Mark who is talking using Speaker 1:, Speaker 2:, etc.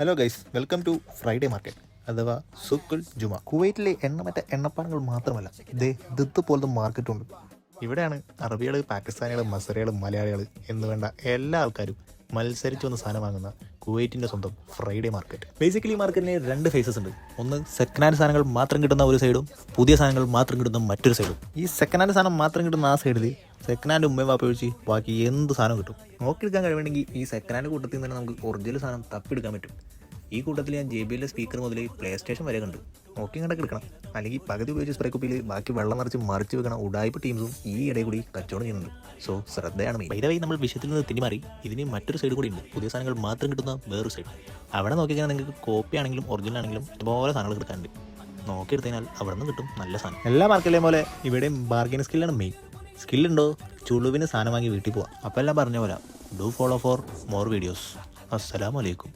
Speaker 1: Hello guys, welcome to Friday market അഥവാ സുക്കുൽ ജുമ. കുവൈറ്റിലെ എണ്ണമറ്റ എണ്ണപ്പാനങ്ങൾ മാത്രമല്ല, ദിത്ത് പോലത്തെ മാർക്കറ്റുണ്ട്. ഇവിടെയാണ് അറബികൾ, പാകിസ്ഥാനികൾ, മസറികൾ, മലയാളികൾ എന്ന് വേണ്ട എല്ലാ ആൾക്കാരും മത്സരിച്ച് വന്ന് സാധനം വാങ്ങുന്ന കുവൈറ്റിൻ്റെ സ്വന്തം ഫ്രൈഡേ മാർക്കറ്റ്. ബേസിക്കലി ഈ മാർക്കറ്റിന് രണ്ട് ഫേസസ് ഉണ്ട്. ഒന്ന് സെക്കൻഡ് ഹാൻഡ് സാധനങ്ങൾ മാത്രം കിട്ടുന്ന ഒരു സൈഡും പുതിയ സാധനങ്ങൾ മാത്രം കിട്ടുന്ന മറ്റൊരു സൈഡും. ഈ സെക്കൻഡ് ഹാൻഡ് സാധനം മാത്രം കിട്ടുന്ന ആ സൈഡിൽ സെക്കൻഡ് ഹാൻഡ് ഉമ്മയും വാപ്പ ഒഴിച്ച് ബാക്കി എന്ത് സാധനം കിട്ടും. നോക്കിയെടുക്കാൻ കഴിവുണ്ടെങ്കിൽ ഈ സെക്കൻഡ് ഹാൻഡ് കൂട്ടത്തിൽ നിന്ന് തന്നെ നമുക്ക് ഒറിജിനൽ സാധനം തപ്പിയെടുക്കാൻ പറ്റും. ഈ കൂട്ടത്തിൽ ഞാൻ JBL സ്പീക്കർ മുതൽ പ്ലേ സ്റ്റേഷൻ വരെ കണ്ടു. നോക്കി കണ്ടൊക്കെ എടുക്കണം, അല്ലെങ്കിൽ പകുതി ഉപയോഗിച്ച് സ്പ്രേ കുപ്പിയിൽ ബാക്കി വെള്ളം നിറച്ച് മറിച്ച് വെക്കണ ഉടായ്പ ടീംസും ഈ ഇടയിൽ കൂടി കച്ചവടം ചെയ്യുന്നുണ്ട്. So ശ്രദ്ധയാണ് main. വൈ നമ്മൾ വിഷയത്തിൽ നിന്ന് തിരിമാറി ഇതിന് മറ്റൊരു സൈഡ് കൂടി ഉണ്ട്. പുതിയ സാധനങ്ങൾ മാത്രം കിട്ടുന്ന വേറൊരു സൈഡ്. അവിടെ നോക്കിക്കഴിഞ്ഞാൽ നിങ്ങൾക്ക് കോപ്പി ആണെങ്കിലും ഒറിജിനൽ ആണെങ്കിലും ഇതുപോലെ സാധനങ്ങൾ എടുക്കാനുണ്ട്. നോക്കിയെടുത്തതിനാൽ അവിടെ നിന്ന് കിട്ടും നല്ല സാധനം. എല്ലാ മാർക്കറ്റിലെയും പോലെ ഇവിടെയും ബാർഗൈൻ സ്കില്ലാണ് മെയിൻ. സ്കില്ലുണ്ടോ ചുളുവിന് സാധനം വാങ്ങി വീട്ടിൽ പോവാം. അപ്പോൾ എല്ലാം പറഞ്ഞ പോലെ do follow for more videos. അസ്സലാമു അലൈക്കും.